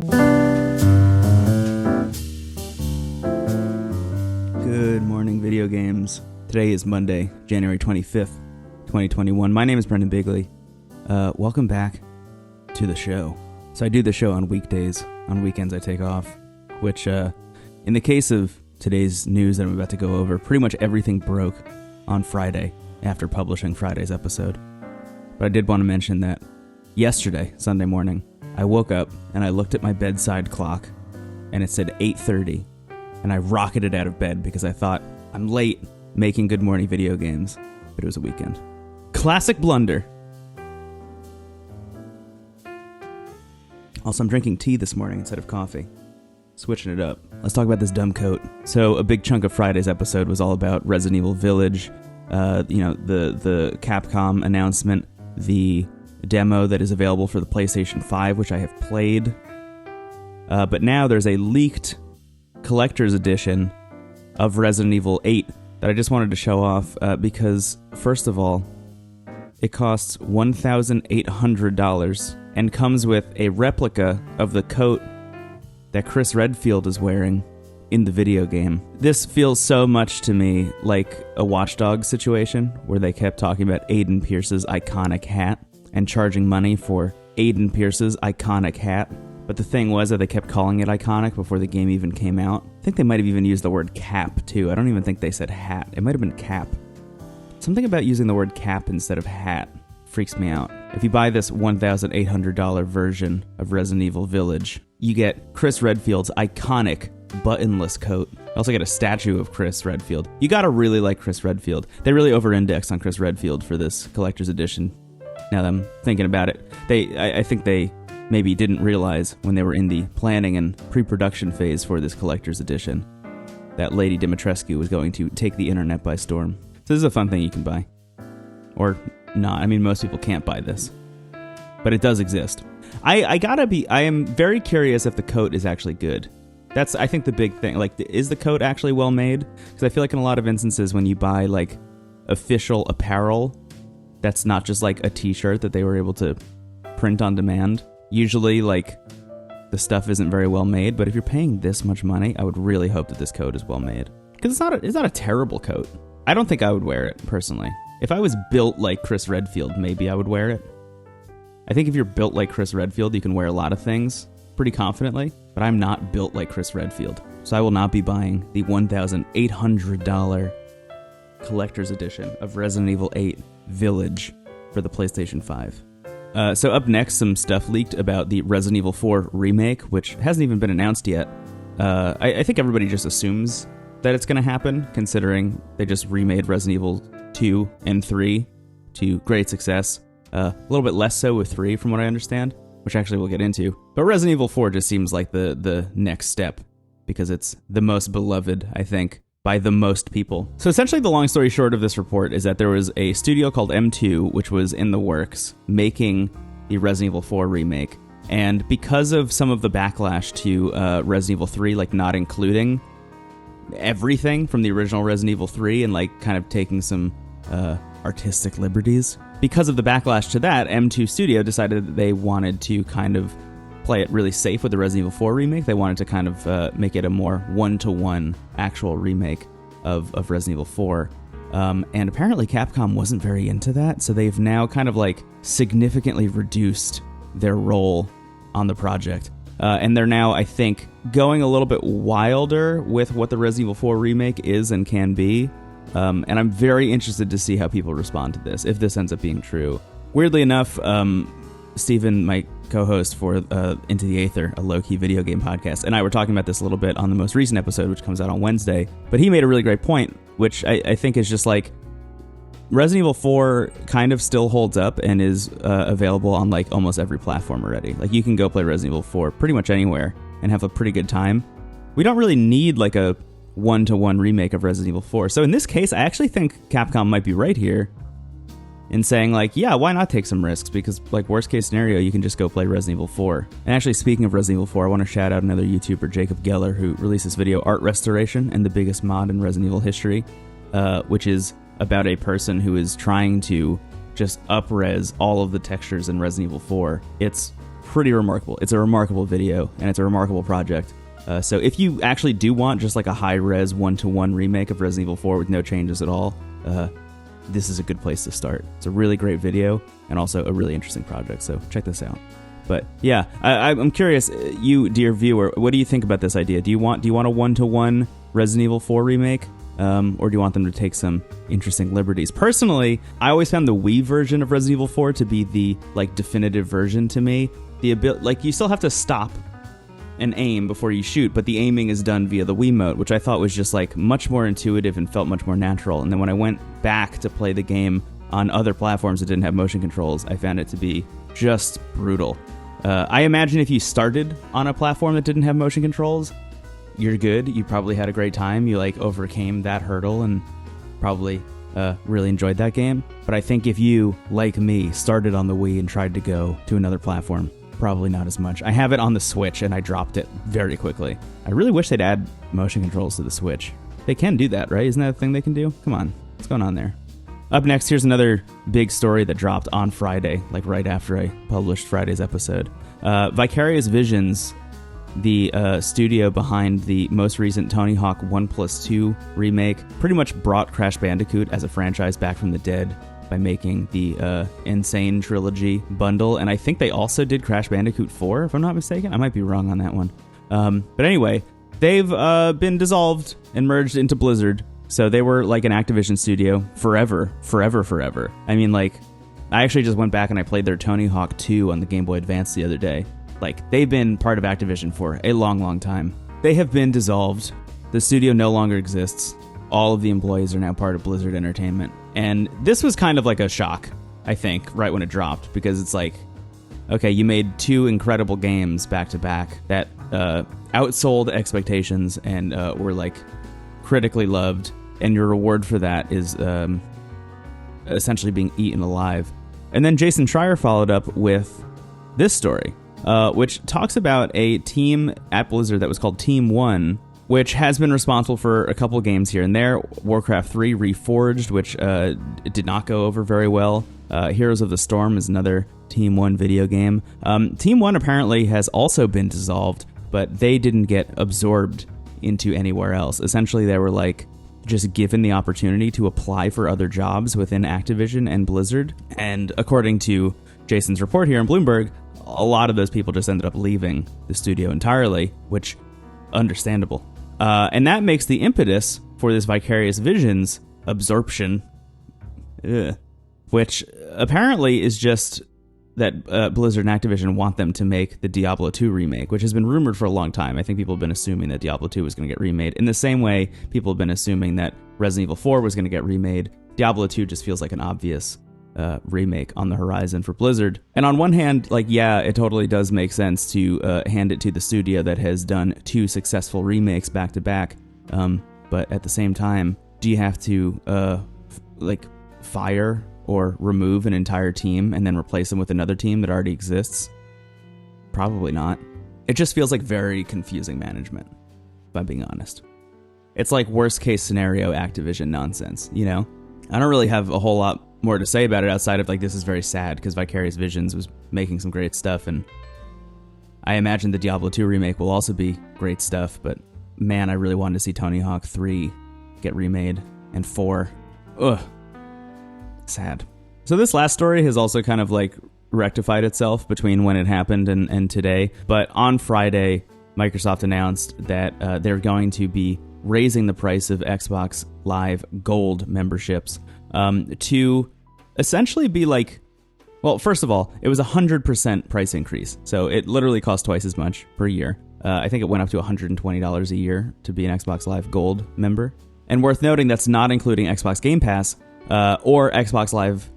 Good morning, video games. Today is Monday, January 25th, 2021. My name is Brendan Bigley. Welcome back to the show. So I do the show on weekdays. On weekends I take off, which in the case of today's news that I'm about to go over, pretty much everything broke on Friday after publishing Friday's episode. But I did want to mention that yesterday, Sunday morning, I woke up and I looked at my bedside clock and it said 8:30, and I rocketed out of bed because I thought, I'm late making Good Morning Video Games, but it was a weekend. Classic blunder. Also, I'm drinking tea this morning instead of coffee. Switching it up. Let's talk about this dumb coat. So a big chunk of Friday's episode was all about Resident Evil Village, the Capcom announcement, the demo that is available for the PlayStation 5, which I have played. But now there's a leaked collector's edition of Resident Evil 8 that I just wanted to show off because, first of all, it costs $1,800 and comes with a replica of the coat that Chris Redfield is wearing in the video game. This feels so much to me like a Watch Dogs situation where they kept talking about Aiden Pierce's iconic hat and charging money for Aiden Pierce's iconic hat. But the thing was that they kept calling it iconic before the game even came out. I think they might have even used the word cap, too. I don't even think they said hat. It might have been cap. Something about using the word cap instead of hat freaks me out. If you buy this $1,800 version of Resident Evil Village, you get Chris Redfield's iconic buttonless coat. You also get a statue of Chris Redfield. You gotta really like Chris Redfield. They really over-indexed on Chris Redfield for this collector's edition. Now that I'm thinking about it, I think they maybe didn't realize when they were in the planning and pre-production phase for this collector's edition that Lady Dimitrescu was going to take the internet by storm. So this is a fun thing you can buy. Or not. I mean, most people can't buy this. But it does exist. I am very curious if the coat is actually good. That's, I think, the big thing. Like, is the coat actually well made? Because I feel like in a lot of instances when you buy, like, official apparel, that's not just, like, a t-shirt that they were able to print on demand. Usually, like, the stuff isn't very well made. But if you're paying this much money, I would really hope that this coat is well made. Because it's not a terrible coat. I don't think I would wear it, personally. If I was built like Chris Redfield, maybe I would wear it. I think if you're built like Chris Redfield, you can wear a lot of things pretty confidently, but I'm not built like Chris Redfield. So I will not be buying the $1,800 collector's edition of Resident Evil 8 Village for the PlayStation 5. So up next, some stuff leaked about the Resident Evil 4 Remake, which hasn't even been announced yet. I think everybody just assumes that it's going to happen, considering they just remade Resident Evil 2 and 3 to great success. A little bit less so with 3, from what I understand, which actually we'll get into. But Resident Evil 4 just seems like the next step, because it's the most beloved, I think, by the most people. So essentially the long story short of this report is that there was a studio called M2, which was in the works, making the Resident Evil 4 remake. And because of some of the backlash to Resident Evil 3, like not including everything from the original Resident Evil 3 and like kind of taking some artistic liberties. Because of the backlash to that, M2 Studio decided that they wanted to kind of play it really safe with the Resident Evil 4 remake. They wanted to kind of make it a more one-to-one actual remake of Resident Evil 4. And apparently Capcom wasn't very into that, so they've now kind of like significantly reduced their role on the project. And they're now, I think, going a little bit wilder with what the Resident Evil 4 remake is and can be. And I'm very interested to see how people respond to this, if this ends up being true. Weirdly enough, Steven, my co-host for Into the Aether, a low-key video game podcast, and I were talking about this a little bit on the most recent episode, which comes out on Wednesday. But he made a really great point, which I think is just like, Resident Evil 4 kind of still holds up and is available on like almost every platform already. Like you can go play Resident Evil 4 pretty much anywhere and have a pretty good time. We don't really need like a one-to-one remake of Resident Evil 4. So in this case, I actually think Capcom might be right here in saying like, yeah, why not take some risks? Because like worst case scenario, you can just go play Resident Evil 4. And actually, speaking of Resident Evil 4, I want to shout out another YouTuber, Jacob Geller, who released this video, Art Restoration and the Biggest Mod in Resident Evil History, which is about a person who is trying to just up-res all of the textures in Resident Evil 4. It's pretty remarkable. It's a remarkable video, and it's a remarkable project. So if you actually do want just like a high-res 1-to-1 remake of Resident Evil 4 with no changes at all, this is a good place to start. It's a really great video, and also a really interesting project, so check this out. But yeah, I'm curious, you, dear viewer, what do you think about this idea? Do you want a 1-to-1 Resident Evil 4 remake? Or do you want them to take some interesting liberties? Personally, I always found the Wii version of Resident Evil 4 to be the like definitive version to me. Like you still have to stop and aim before you shoot, but the aiming is done via the Wiimote, which I thought was just like much more intuitive and felt much more natural. And then when I went back to play the game on other platforms that didn't have motion controls, I found it to be just brutal. I imagine if you started on a platform that didn't have motion controls, you're good. You probably had a great time. You like overcame that hurdle and probably really enjoyed that game. But I think if you, like me, started on the Wii and tried to go to another platform, probably not as much. I have it on the Switch and I dropped it very quickly. I really wish they'd add motion controls to the Switch. They can do that, right? Isn't that a thing they can do? Come on, what's going on there? Up next, here's another big story that dropped on Friday, like right after I published Friday's episode. Vicarious Visions, the studio behind the most recent Tony Hawk 1+2 remake, pretty much brought Crash Bandicoot as a franchise back from the dead by making the Insane Trilogy bundle, and I think they also did Crash Bandicoot 4, if I'm not mistaken. I might be wrong on that one. But anyway, they've been dissolved and merged into Blizzard, so they were like an Activision studio forever. I mean, like, I actually just went back and I played their Tony Hawk 2 on the Game Boy Advance the other day. Like, they've been part of Activision for a long time. They have been dissolved. The studio no longer exists. All of the employees are now part of Blizzard Entertainment. And this was kind of like a shock, I think, right when it dropped, because it's like, okay, you made 2 incredible games back-to-back that outsold expectations and were, like, critically loved, and your reward for that is essentially being eaten alive. And then Jason Schreier followed up with this story, which talks about a team at Blizzard that was called Team 1, which has been responsible for a couple games here and there. Warcraft 3 Reforged, which did not go over very well. Heroes of the Storm is another Team 1 video game. Team 1 apparently has also been dissolved, but they didn't get absorbed into anywhere else. Essentially, they were like just given the opportunity to apply for other jobs within Activision and Blizzard. And according to Jason's report here in Bloomberg, a lot of those people just ended up leaving the studio entirely, which understandable. And that makes the impetus for this Vicarious Visions absorption, which apparently is just that Blizzard and Activision want them to make the Diablo 2 remake, which has been rumored for a long time. I think people have been assuming that Diablo 2 was going to get remade. In the same way, people have been assuming that Resident Evil 4 was going to get remade. Diablo 2 just feels like an obvious remake on the horizon for Blizzard. And on one hand, like, yeah, it totally does make sense to hand it to the studio that has done 2 successful remakes back to back. But at the same time, do you have to fire or remove an entire team and then replace them with another team that already exists? Probably not. It just feels like very confusing management, if I'm being honest. It's like worst case scenario Activision nonsense, you know? I don't really have a whole lot more to say about it outside of like, this is very sad because Vicarious Visions was making some great stuff, and I imagine the Diablo 2 remake will also be great stuff, but man, I really wanted to see Tony Hawk 3 get remade, and 4. Ugh. Sad. So this last story has also kind of like rectified itself between when it happened and today, but on Friday, Microsoft announced that they're going to be raising the price of Xbox Live Gold memberships to essentially be like, well, first of all, it was 100% price increase. So it literally cost twice as much per year. I think it went up to $120 a year to be an Xbox Live Gold member. And worth noting, that's not including Xbox Game Pass or Xbox Live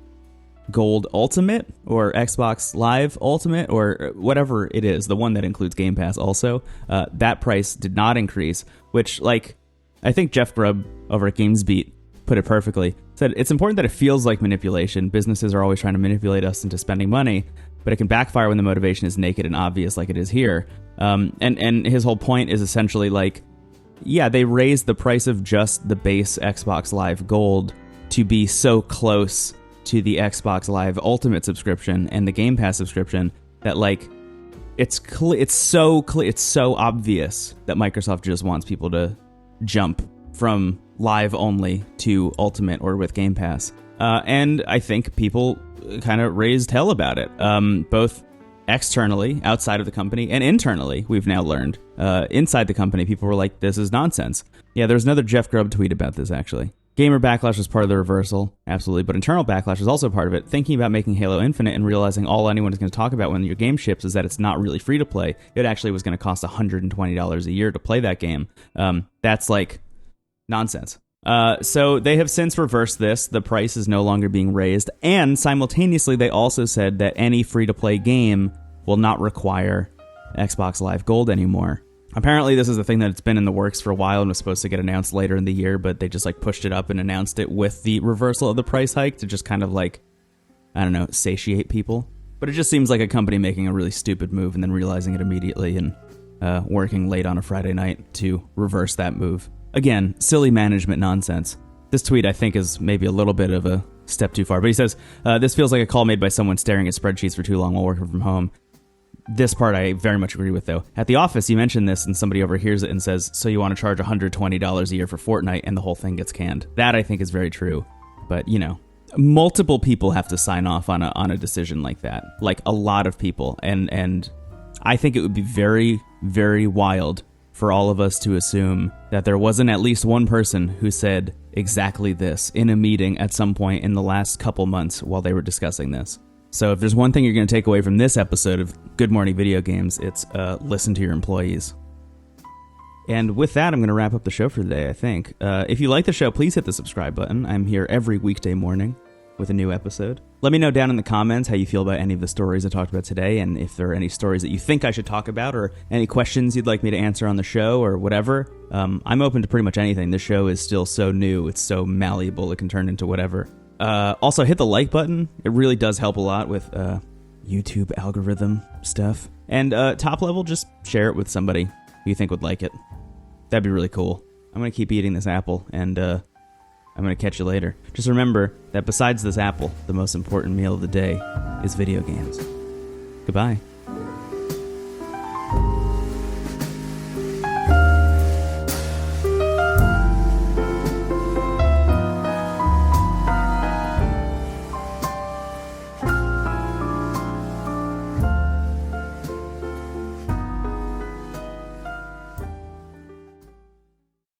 Gold Ultimate or Xbox Live Ultimate or whatever it is, the one that includes Game Pass also. That price did not increase, which, like, I think Jeff Grubb over at GamesBeat put it perfectly. Said, it's important that it feels like manipulation. Businesses are always trying to manipulate us into spending money, but it can backfire when the motivation is naked and obvious like it is here. And his whole point is essentially like, yeah, they raised the price of just the base Xbox Live Gold to be so close to the Xbox Live Ultimate subscription and the Game Pass subscription that, like, It's so obvious that Microsoft just wants people to jump from live only to Ultimate or with Game Pass. And I think people kind of raised hell about it, both externally, outside of the company, and internally, we've now learned. Inside the company, people were like, this is nonsense. Yeah, there's another Jeff Grubb tweet about this, actually. Gamer backlash was part of the reversal, absolutely, but internal backlash was also part of it. Thinking about making Halo Infinite and realizing all anyone is going to talk about when your game ships is that it's not really free to play. It actually was going to cost $120 a year to play that game. That's like nonsense. So they have since reversed this. The price is no longer being raised, and simultaneously they also said that any free-to-play game will not require Xbox Live Gold anymore. Apparently this is a thing that's been in the works for a while and was supposed to get announced later in the year, but they just like pushed it up and announced it with the reversal of the price hike to just kind of like, I don't know, satiate people. But it just seems like a company making a really stupid move and then realizing it immediately and working late on a Friday night to reverse that move. Again, silly management nonsense. This tweet, I think, is maybe a little bit of a step too far. But he says, this feels like a call made by someone staring at spreadsheets for too long while working from home. This part I very much agree with, though. At the office, you mention this, and somebody overhears it and says, so you want to charge $120 a year for Fortnite, and the whole thing gets canned. That, I think, is very true. But, you know, multiple people have to sign off on a decision like that. Like, a lot of people. And I think it would be very, very wild for all of us to assume that there wasn't at least one person who said exactly this in a meeting at some point in the last couple months while they were discussing this. So if there's one thing you're going to take away from this episode of Good Morning Video Games, it's listen to your employees. And with that, I'm going to wrap up the show for today, I think. If you like the show, please hit the subscribe button. I'm here every weekday morning with a new episode. Let me know down in the comments how you feel about any of the stories I talked about today, and if there are any stories that you think I should talk about, or any questions you'd like me to answer on the show, or whatever. I'm open to pretty much anything. This show is still so new. It's so malleable. It can turn into whatever. Also, hit the like button. It really does help a lot with YouTube algorithm stuff. And top level, just share it with somebody who you think would like it. That'd be really cool. I'm going to keep eating this apple, and I'm going to catch you later. Just remember that besides this apple, the most important meal of the day is video games. Goodbye.